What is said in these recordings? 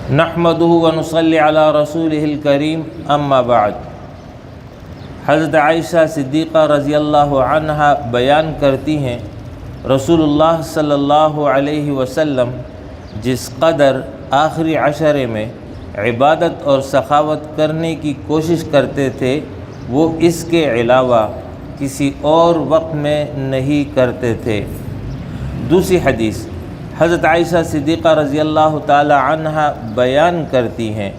نحمده ونصلي على رسوله الكريم اما بعد۔ حضرت عائشہ صدیقہ رضی اللہ عنہا بیان کرتی ہیں، رسول اللہ صلی اللہ علیہ وسلم جس قدر آخری عشرے میں عبادت اور سخاوت کرنے کی کوشش کرتے تھے وہ اس کے علاوہ کسی اور وقت میں نہیں کرتے تھے۔ دوسری حدیث، حضرت عائشہ صدیقہ رضی اللہ تعالی عنہا بیان کرتی ہیں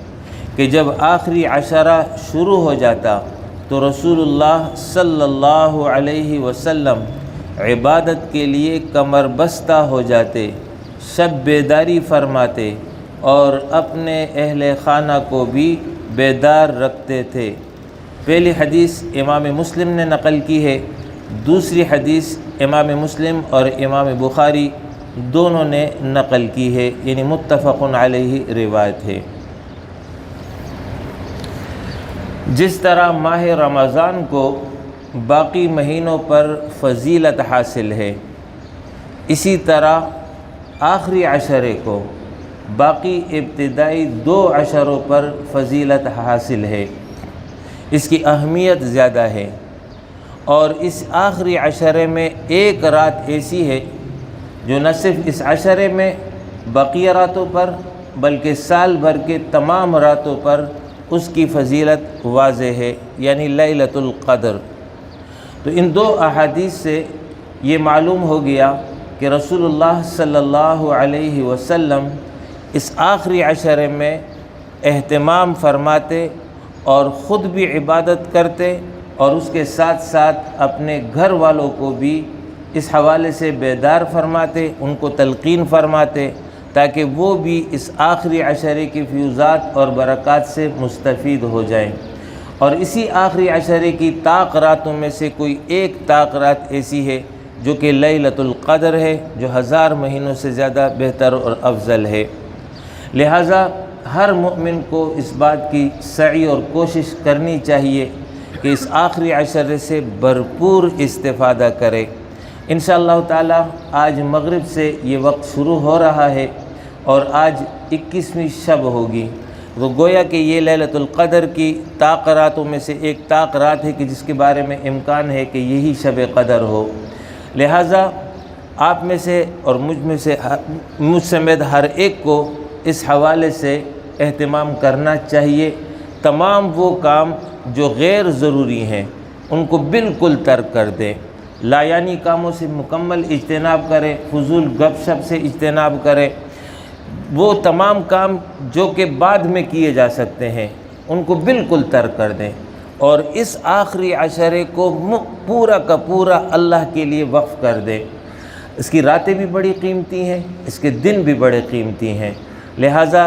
کہ جب آخری عشرہ شروع ہو جاتا تو رسول اللہ صلی اللہ علیہ وسلم عبادت کے لیے کمر بستہ ہو جاتے، شب بیداری فرماتے اور اپنے اہل خانہ کو بھی بیدار رکھتے تھے۔ پہلی حدیث امام مسلم نے نقل کی ہے، دوسری حدیث امام مسلم اور امام بخاری دونوں نے نقل کی ہے، یعنی متفق علیہ روایت ہے۔ جس طرح ماہ رمضان کو باقی مہینوں پر فضیلت حاصل ہے، اسی طرح آخری عشرے کو باقی ابتدائی 2 عشروں پر فضیلت حاصل ہے، اس کی اہمیت زیادہ ہے۔ اور اس آخری عشرے میں ایک رات ایسی ہے جو نہ صرف اس عشرے میں بقیہ راتوں پر بلکہ سال بھر کے تمام راتوں پر اس کی فضیلت واضح ہے، یعنی لیلۃ القدر۔ تو ان 2 احادیث سے یہ معلوم ہو گیا کہ رسول اللہ صلی اللہ علیہ وسلم اس آخری عشرے میں اہتمام فرماتے اور خود بھی عبادت کرتے اور اس کے ساتھ ساتھ اپنے گھر والوں کو بھی اس حوالے سے بیدار فرماتے، ان کو تلقین فرماتے تاکہ وہ بھی اس آخری عشرے کی فیوزات اور برکات سے مستفید ہو جائیں۔ اور اسی آخری عشرے کی طاق راتوں میں سے کوئی ایک طاق رات ایسی ہے جو کہ لیلۃ القدر ہے، جو 1000 مہینوں سے زیادہ بہتر اور افضل ہے۔ لہٰذا ہر مومن کو اس بات کی سعی اور کوشش کرنی چاہیے کہ اس آخری عشرے سے بھرپور استفادہ کرے۔ انشاءاللہ تعالی آج مغرب سے یہ وقت شروع ہو رہا ہے اور آج 21ویں شب ہوگی، تو گویا کہ یہ لیلۃ القدر کی طاق راتوں میں سے ایک طاق رات ہے کہ جس کے بارے میں امکان ہے کہ یہی شب قدر ہو۔ لہٰذا آپ میں سے اور مجھ سمیت ہر ایک کو اس حوالے سے اہتمام کرنا چاہیے۔ تمام وہ کام جو غیر ضروری ہیں ان کو بالکل ترک کر دیں، لایانی کاموں سے مکمل اجتناب کریں، فضول گپ شپ سے اجتناب کریں، وہ تمام کام جو کہ بعد میں کیے جا سکتے ہیں ان کو بالکل ترک کر دیں اور اس آخری عشرے کو پورا کا پورا اللہ کے لیے وقف کر دیں۔ اس کی راتیں بھی بڑی قیمتی ہیں، اس کے دن بھی بڑے قیمتی ہیں، لہٰذا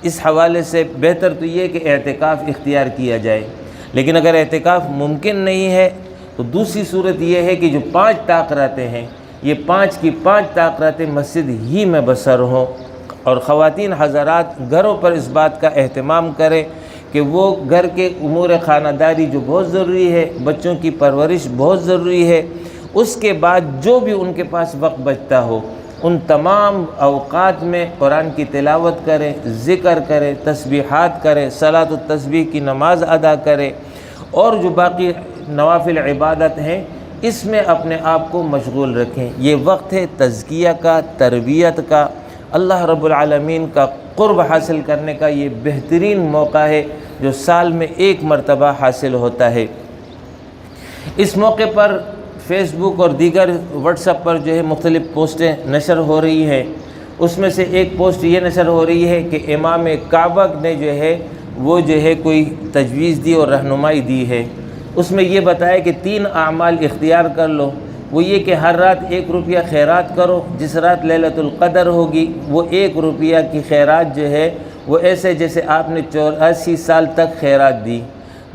اس حوالے سے بہتر تو یہ کہ اعتکاف اختیار کیا جائے۔ لیکن اگر اعتکاف ممکن نہیں ہے تو دوسری صورت یہ ہے کہ جو 5 طاق راتیں ہیں یہ 5 کی 5 طاق راتیں مسجد ہی میں بسر ہوں، اور خواتین حضرات گھروں پر اس بات کا اہتمام کریں کہ وہ گھر کے امور خانہ داری جو بہت ضروری ہے، بچوں کی پرورش بہت ضروری ہے، اس کے بعد جو بھی ان کے پاس وقت بچتا ہو ان تمام اوقات میں قرآن کی تلاوت کریں، ذکر کریں، تسبیحات کریں، صلاۃ التسبیح کی نماز ادا کریں اور جو باقی نوافل عبادت ہیں اس میں اپنے آپ کو مشغول رکھیں۔ یہ وقت ہے تزکیہ کا، تربیت کا، اللہ رب العالمین کا قرب حاصل کرنے کا یہ بہترین موقع ہے جو سال میں 1 مرتبہ حاصل ہوتا ہے۔ اس موقع پر فیس بک اور دیگر واٹس ایپ پر جو ہے مختلف پوسٹیں نشر ہو رہی ہیں۔ اس میں سے ایک پوسٹ یہ نشر ہو رہی ہے کہ امام کعبہ نے جو ہے کوئی تجویز دی اور رہنمائی دی ہے۔ اس میں یہ بتایا کہ 3 اعمال اختیار کر لو، وہ یہ کہ ہر رات 1 روپیہ خیرات کرو، جس رات لیلۃ القدر ہوگی وہ 1 روپیہ کی خیرات جو ہے وہ ایسے جیسے آپ نے 84 سال تک خیرات دی۔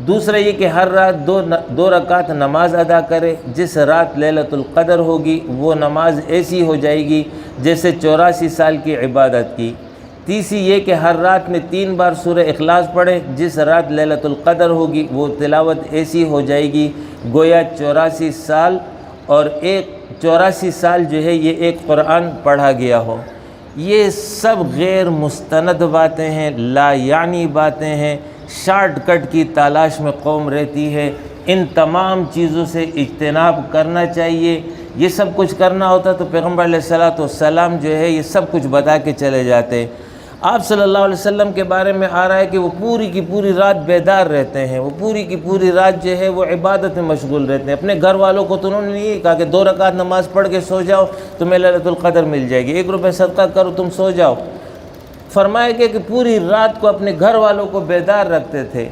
دوسرا یہ کہ ہر رات 2 رکعت نماز ادا کرے، جس رات لیلۃ القدر ہوگی وہ نماز ایسی ہو جائے گی جیسے 84 سال کی عبادت کی۔ تیسری یہ کہ ہر رات میں 3 بار سورہ اخلاص پڑھیں، جس رات لیلۃ القدر ہوگی وہ تلاوت ایسی ہو جائے گی گویا 84 سال اور 84 سال جو ہے یہ ایک قرآن پڑھا گیا ہو۔ یہ سب غیر مستند باتیں ہیں، لا یعنی باتیں ہیں، شارٹ کٹ کی تلاش میں قوم رہتی ہے۔ ان تمام چیزوں سے اجتناب کرنا چاہیے۔ یہ سب کچھ کرنا ہوتا تو پیغمبر علیہ الصلوۃ والسلام جو ہے یہ سب کچھ بتا کے چلے جاتے۔ آپ صلی اللہ علیہ وسلم کے بارے میں آ رہا ہے کہ وہ پوری کی پوری رات بیدار رہتے ہیں، وہ پوری کی پوری رات جو ہے وہ عبادت میں مشغول رہتے ہیں۔ اپنے گھر والوں کو تو انہوں نے نہیں کہا کہ 2 رکعت نماز پڑھ کے سو جاؤ تمہیں لیلۃ القدر مل جائے گی، 1 روپے صدقہ کرو تم سو جاؤ۔ فرمایا کہ پوری رات کو اپنے گھر والوں کو بیدار رکھتے تھے۔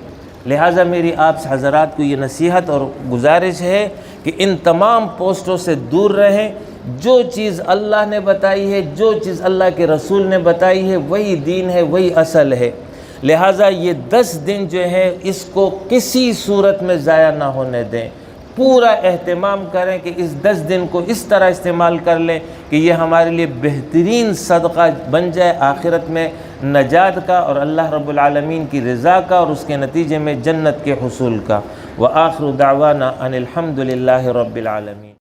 لہٰذا میری آپ حضرات کو یہ نصیحت اور گزارش ہے کہ ان تمام پوسٹوں سے دور رہیں۔ جو چیز اللہ نے بتائی ہے، جو چیز اللہ کے رسول نے بتائی ہے، وہی دین ہے، وہی اصل ہے۔ لہٰذا یہ 10 دن جو ہے اس کو کسی صورت میں ضائع نہ ہونے دیں، پورا اہتمام کریں کہ اس 10 دن کو اس طرح استعمال کر لیں کہ یہ ہمارے لیے بہترین صدقہ بن جائے آخرت میں نجات کا اور اللہ رب العالمین کی رضا کا اور اس کے نتیجے میں جنت کے حصول کا۔ وآخر دعوانا ان الحمد للہ رب العالمین۔